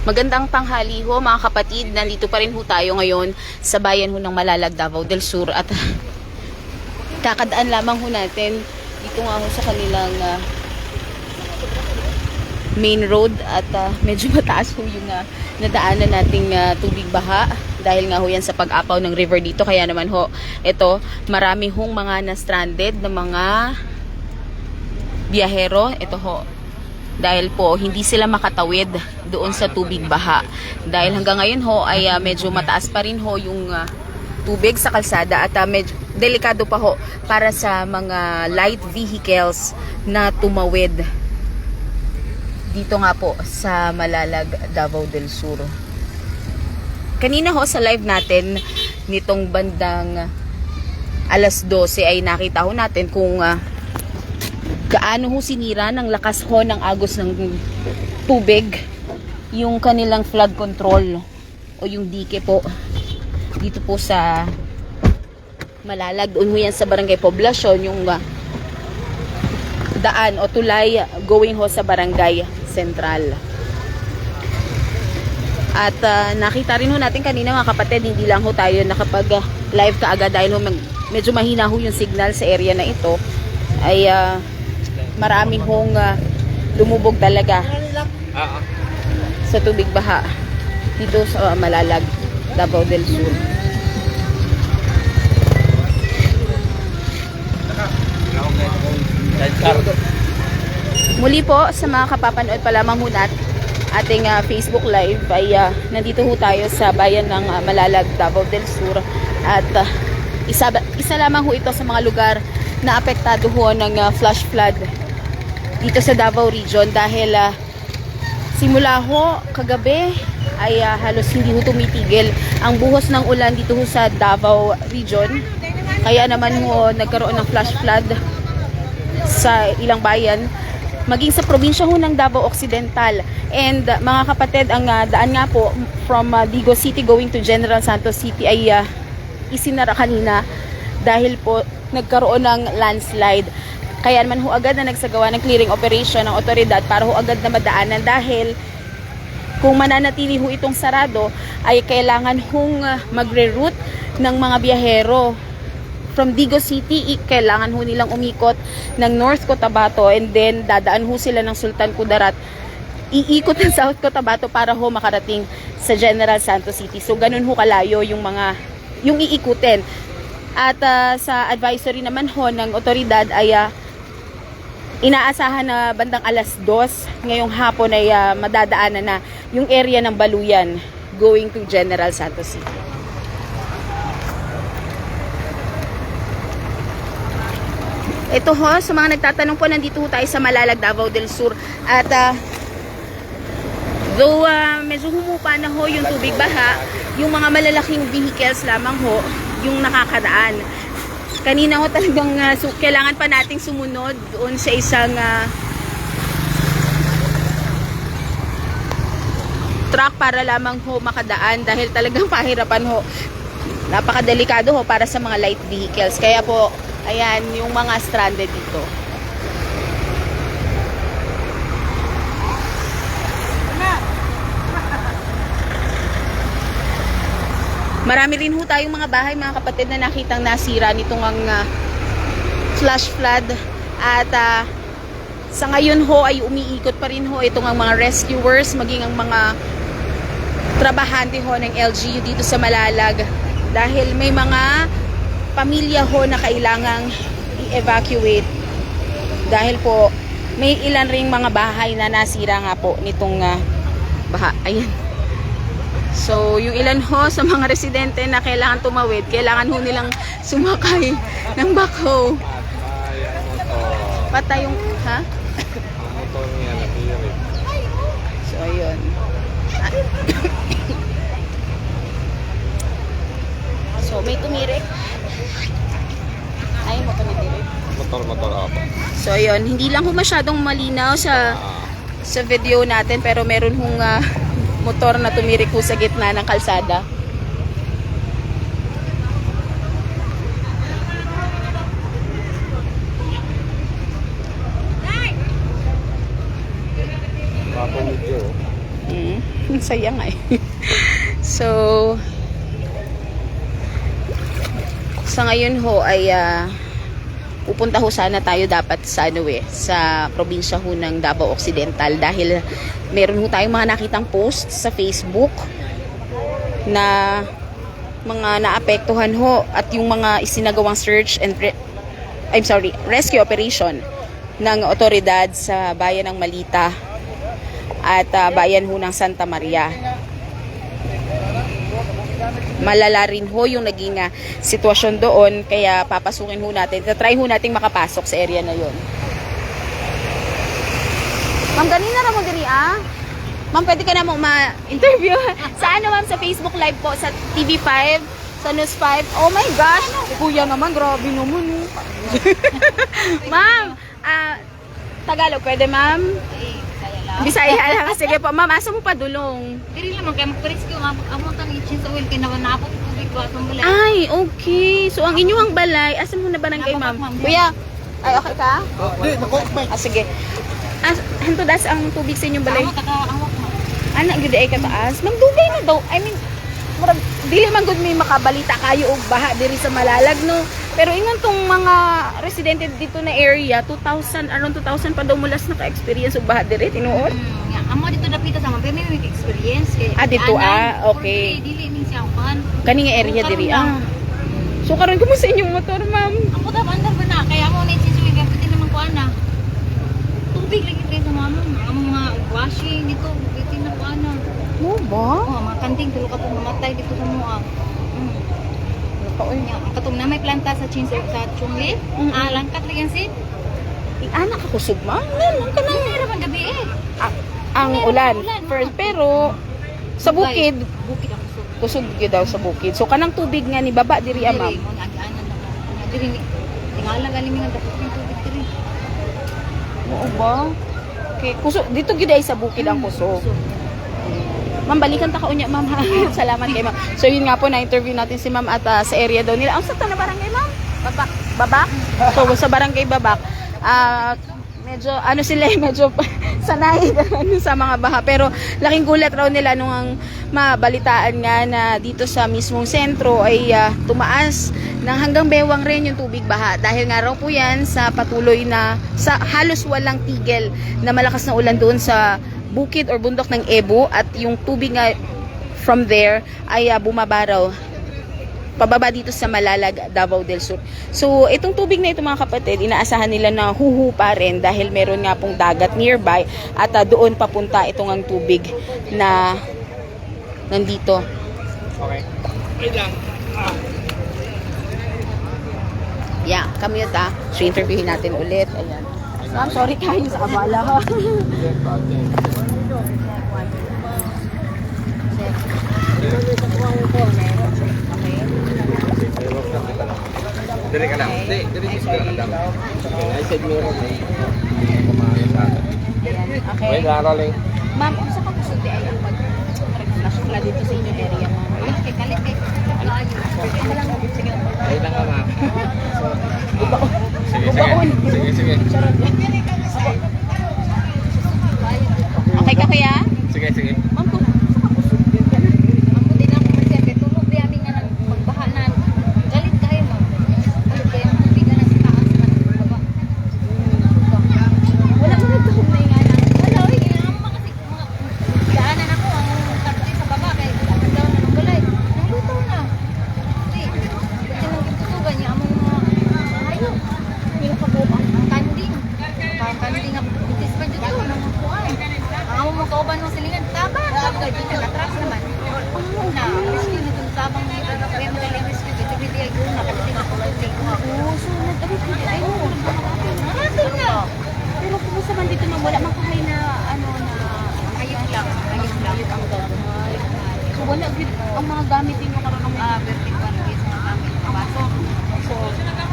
Magandang tanghali ho mga kapatid, nandito pa rin ho tayo ngayon sa bayan ho ng Malalag, Davao del Sur at kakadaan lamang ho natin dito nga ho sa kanilang main road at medyo mataas ho yung nadaanan nating tubig baha dahil nga ho yan sa pag-apaw ng river dito. Kaya naman ho, ito marami hong mga na-stranded na mga biyahero. Ito ho, dahil po hindi sila makatawid doon sa tubig baha. Dahil hanggang ngayon ho ay medyo mataas pa rin ho yung tubig sa kalsada at medyo delikado pa ho para sa mga light vehicles na tumawid dito nga po sa Malalag, Davao del Sur. Kanina ho sa live natin nitong bandang alas 12 ay nakita ho natin kung gaano ho sinira ng lakas ho ng agos ng tubig yung kanilang flood control o yung dike po dito po sa Malalag. Doon ho yan sa barangay Poblacion, yung daan o tulay going ho sa barangay Central. At nakita rin ho natin kanina mga kapatid, hindi lang ho tayo nakapag live kaagad dahil ho medyo mahina ho yung signal sa area na ito, ay marami hong lumubog talaga sa tubig baha dito sa Malalag, Davao del Sur. Muli po sa mga kapapanood pa lamang ho natin ating Facebook live ay nandito ho tayo sa bayan ng Malalag, Davao del Sur at isa lamang ho ito sa mga lugar na apektado ho ng flash flood dito sa Davao region dahil simula ho kagabi ay halos hindi ho tumitigil ang buhos ng ulan dito ho sa Davao region. Kaya naman ho nagkaroon ng flash flood sa ilang bayan maging sa probinsya ho ng Davao Occidental. And mga kapatid, ang daan nga po from Digo City going to General Santos City ay isinara kanina dahil po nagkaroon ng landslide. Kaya naman ho agad na nagsagawa ng clearing operation ng otoridad para ho agad na madaanan dahil kung mananatili ho itong sarado ay kailangan hong magre-route ng mga biyahero from Digo City. Kailangan ho nilang umikot ng North Cotabato and then dadaan ho sila ng Sultan Kudarat, iikot ng South Cotabato para ho makarating sa General Santos City. So ganun ho kalayo yung iikutin. At sa advisory naman ho ng otoridad ay inaasahan na bandang alas 2 ngayong hapon ay madadaanan na yung area ng Baluyan going to General Santos City. Ito ho, sa mga nagtatanong po, nandito ho tayo sa Malalag, Davao del Sur. At though medyo humupa na ho yung tubig baha, yung mga malalaking vehicles lamang ho yung nakakadaan. Kanina ho talagang kailangan pa nating sumunod doon sa isang truck para lamang ho makadaan dahil talagang pahirapan ho. Napakadelikado ho para sa mga light vehicles. Kaya po, ayan yung mga stranded dito. Marami rin ho tayong mga bahay mga kapatid na nakitang nasira nitong ang flash flood at sa ngayon ho ay umiikot pa rin ho itong ang mga rescuers maging ang mga trabahante ho ng LGU dito sa Malalag dahil may mga pamilya ho na kailangang i-evacuate dahil po may ilan ring mga bahay na nasira nga po nitong baha. Ayan. So, yung ilan ho sa mga residente na kailangan tumawid, kailangan ho nilang sumakay ng backhoe. Patay yung, ha? So, ayun. So, may tumirik. Ay, mo tumirik. Motor apa? So, ayun. Hindi lang ho masyadong malinaw sa video natin, pero meron hong motor na tumirik po sa gitna ng kalsada. saya nga eh. So, sa ngayon ho ay pupunta ho sana tayo dapat sa sa probinsya ho ng Davao Occidental dahil meron ho tayong mga nakitang post sa Facebook na mga naapektuhan ho at yung mga isinagawang search and rescue operation ng otoridad sa bayan ng Malita at bayan ho ng Santa Maria. Malala rin ho yung naging sitwasyon doon, kaya papasukin ho natin. Try ho nating makapasok sa area na yon. Ma'am, ganina na mo diri Ma'am, pwede ka na mo ma-interview. Sa ano ma'am? Sa Facebook Live po, sa TV5, sa News 5. Oh my gosh! Kuya naman, grabe naman. Ma'am, Tagalog, pwede ma'am? Bisaya lang. Sige po, ma'am, asa mo pa dulong? Diri lang kay magpa-rescue amo tang itchin sa oil kinawa na ako tubig wa tong balay. Ay, okay. So ang inyong balay, asa mo na barangay ma'am? Kuya, ay okay ka? Sige. Hanto das ang tubig sa inyong balay. Amo taga amo. Ana gyud ay kataas. Magdugay na daw. I mean, murag dili man gud may makabalita kayo og baha diri sa Malalag no. Pero ingon tong mga residente dito na area, 2000 around 2000 pa daw mulas naka-experience og baha diri tinuod. Amo dito napita sa mga may experience kay. Dito okay. Dili ning siya kan. Kani nga area diri So karon kamo sa inyong motor, ma'am? Amo ta bandar ba na kaya amo ni itchin sa oil kapit naman ko ana. Tubig lagi kay sa mama. Amo mga washing dito bitin na ko ana. Mo ba? Mga kanting tulo ka po mamatay dito sa mua. Katong na may planta sa Chungli. Langkat lang yan sin. Anak ako kusog man. Nan ka nang Meron man gabi eh. ang ulan. First, pero sa bukid Bukid ang kusog. kusog gyud daw sa bukid. So kanang tubig nga ni baba diri ma'am. Diri mo nag-aanan na. Diri ni tingala galing nga dapat yung tubig diri. Oo ba? Okay, kusog dito gyud ay sa bukid ang kusog. Ma'am, balikan ta kaunya ma'am. Salamat kay ma'am. So yun nga po na-interview natin si ma'am at sa area daw nila. Ang sakto na barangay ma'am? Babak? So sa barangay Babak, medyo ano sila medyo sanay sa mga baha. Pero laking gulat raw nila nung ang mabalitaan nga na dito sa mismong sentro ay tumaas ng hanggang bewang rin yung tubig baha. Dahil nga raw po yan sa patuloy na sa halos walang tigil na malakas na ulan doon sa bukid or bundok ng Ebo at yung tubig nga from there ay bumaba raw pababa dito sa Malalag, Davao del Sur. So itong tubig na ito mga kapatid, inaasahan nila na huhupa rin dahil meron nga pong dagat nearby at doon papunta itong ang tubig na nandito. Okay. Wait lang. Yeah, commute So interviewin natin ulit. Ayan. Ma'am, sorry kayo sa abala ha. Dali ka lang. Dali ka lang. I said meron eh. Kumain sa akin. Okay. Wait, rolling. Ma'am, kung sa pagkusog di ay ang pag-nasukla dito sa inyong area, ma'am. Kalit kay layo. Wait lang ka, ma'am. Sige, Ubaon. sige. Okay ka kaya? Sige. Ma'am, kung sa pagkusog din ka. Amo din ako kasi kay tulog di amin nga nang magbaha na. Galit kayo mo. Galit kayo ang tubig na sa taas man baba. Wala mo nagtahog na ingana. Wala oy amo kasi mga daanan ako ang tapos sa baba kay dapat daw na ng balay. Nalutaw na. Di. Kasi nang tutuban niya amo mga hayop. Pila ka buo Ang kanding. Ang kanding ang bitis pa dito nang kuan. Ang amo mo kauban mo silingan tabang. Kaya dito atras naman. Na rescue na dun tabang ni taga premo dali rescue dito dito ay guna kasi di makulay ko ako. So, nag-abit ay mo. Natin na. Pero kumusta man dito ma'am, wala man kahay na ano na Ayun lang. Ayun lang. ang gagawin. So wala gid ang mga gamit din mo karon ng Vertical is mga kami. Baso. so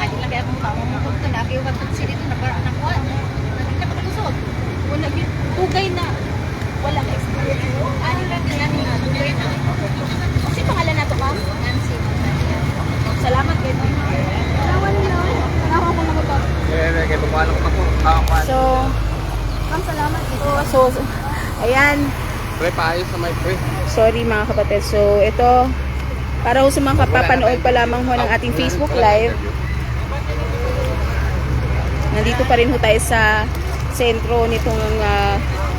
Ay lagi akong tao mo kung na kayo wag si dito na para na kuan. Hindi pa kusog. wala gid tugay na wala ka experience. Ani lang yan na dugay na. Kasi pangalan nato ma'am. Nancy. Salamat kay ma'am. Nawan na. Nawa ko na ba. Kaya bumalo ko pa po. So, ma'am, salamat dito. So, ayan. Pre, paayos na may pre. Sorry mga kapatid. So, ito, para ho sa mga kapapanood pa lamang ho ng ating Facebook Live, nandito pa rin ho tayo sa sentro nitong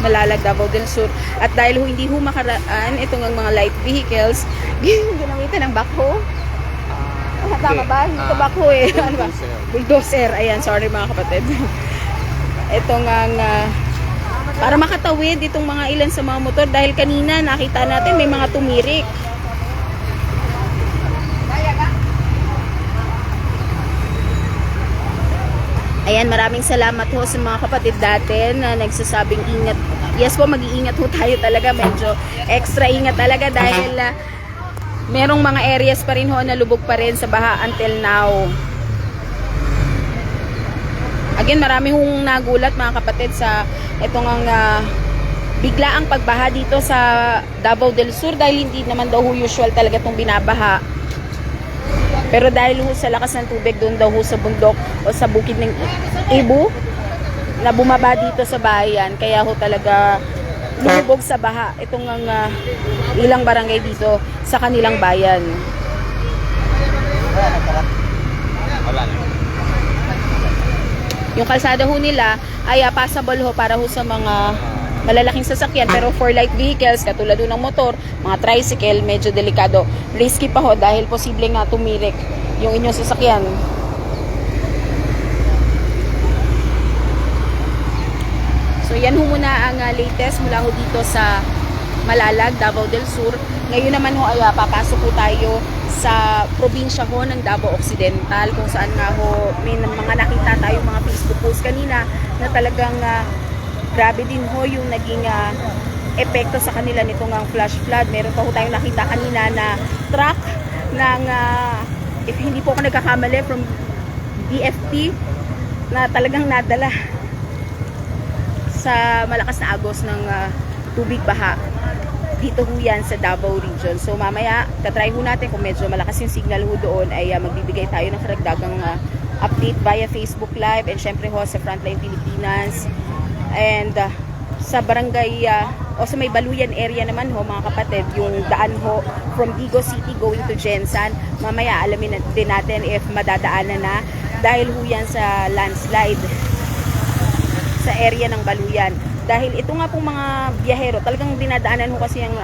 Malalag, Davao del Sur. At dahil ho hindi ho makaraan itong mga light vehicles, ginamitan ng backhoe. Tama ba? Hindi ito backhoe eh. Ano ba? Bulldozer. Ayan, sorry mga kapatid. Itong para makatawid itong mga ilan sa mga motor dahil kanina nakita natin may mga tumirik. Ayan, maraming salamat ho sa mga kapatid natin na nagsasabing ingat. Yes po, mag-iingat ho tayo talaga. Medyo extra ingat talaga dahil merong mga areas pa rin ho na lubog pa rin sa baha until now. Again, marami hong nagulat mga kapatid sa itong biglaang pagbaha dito sa Davao del Sur dahil hindi naman daw ho usual talaga itong binabaha. Pero dahil ho sa lakas ng tubig doon daw ho sa bundok o sa bukid ng Ibu na bumaba dito sa bayan, kaya ho talaga lumubog sa baha itong ilang barangay dito sa kanilang bayan. Wala na. Yung kalsada ho nila ay passable ho para ho sa mga malalaking sasakyan, pero for light vehicles katulad ho ng motor, mga tricycle, medyo delikado. Risky pa ho dahil posible nga tumirik yung inyong sasakyan. So yan ho muna ang latest mula ho dito sa Malalag, Davao del Sur. Ngayon naman ho ay papasok ho tayo sa probinsya ho ng Davao Occidental, kung saan nga ho may mga nakita tayong mga Facebook post kanina na talagang grabe din ho yung naging epekto sa kanila nitong flash flood. Meron pa ho tayong nakita kanina na truck ng if hindi po ako nagkakamali from DFT na talagang nadala sa malakas na agos ng tubig baha dito ho yan sa Davao region. So mamaya tatry ho natin kung medyo malakas yung signal ho doon ay magbibigay tayo ng karagdagang update via Facebook Live, and syempre ho sa Frontline Pilipinas and sa barangay o sa may Baluyan area naman ho mga kapatid, yung daan ho from Vigo City going to Jensan. Mamaya alamin din natin if madadaanan na dahil ho yan sa landslide sa area ng Baluyan. Dahil ito nga pong mga biyahero, talagang dinadaanan ho kasi yung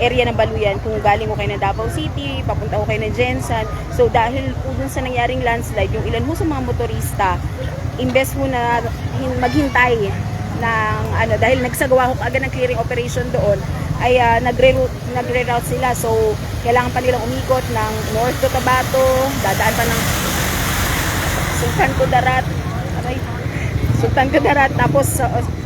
area ng Baluyan kung galing ho kayo ng Davao City, papunta ho kayo ng Jensan. So dahil po dun sa nangyaring landslide, yung ilan ho sa mga motorista, imbes ho na maghintay ng dahil nagsagawa ho agad ng clearing operation doon, ay nagre-route sila. So kailangan pa nilang umikot ng North Cotabato, dadaan pa ng Sultan Kudarat, tapos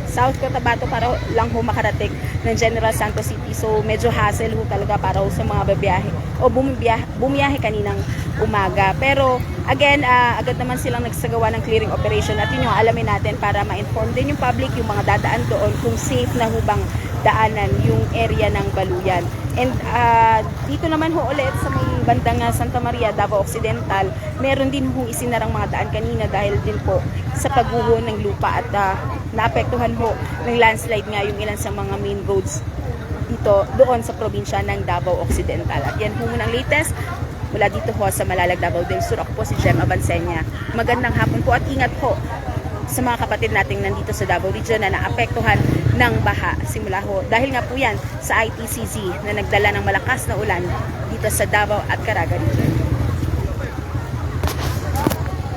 South Cotabato para lang ho makarating ng General Santos City. So medyo hassle ho talaga para ho sa mga babiyahe o bumiyahe kaninang umaga. Pero again, agad naman silang nagsagawa ng clearing operation at yun yung alamin natin para ma-inform din yung public, yung mga dadaan doon, kung safe na ho bang daanan yung area ng Baluyan. And dito naman ho ulit sa may bandang Santa Maria, Davao Occidental, meron din ho isinarang mga daan kanina dahil din po sa pagguho ng lupa at naapektuhan ho ng landslide nga yung ilan sa mga main roads dito doon sa probinsya ng Davao Occidental. At yan ho muna ang latest mula dito ho sa Malalag, Davao del Sur. Ako po si Jem Avancenia. Magandang hapon po at ingat po sa mga kapatid nating nandito sa Davao Region na naapektuhan ng baha simula ho. Dahil nga po yan sa ITCZ na nagdala ng malakas na ulan dito sa Davao at Caraga Region.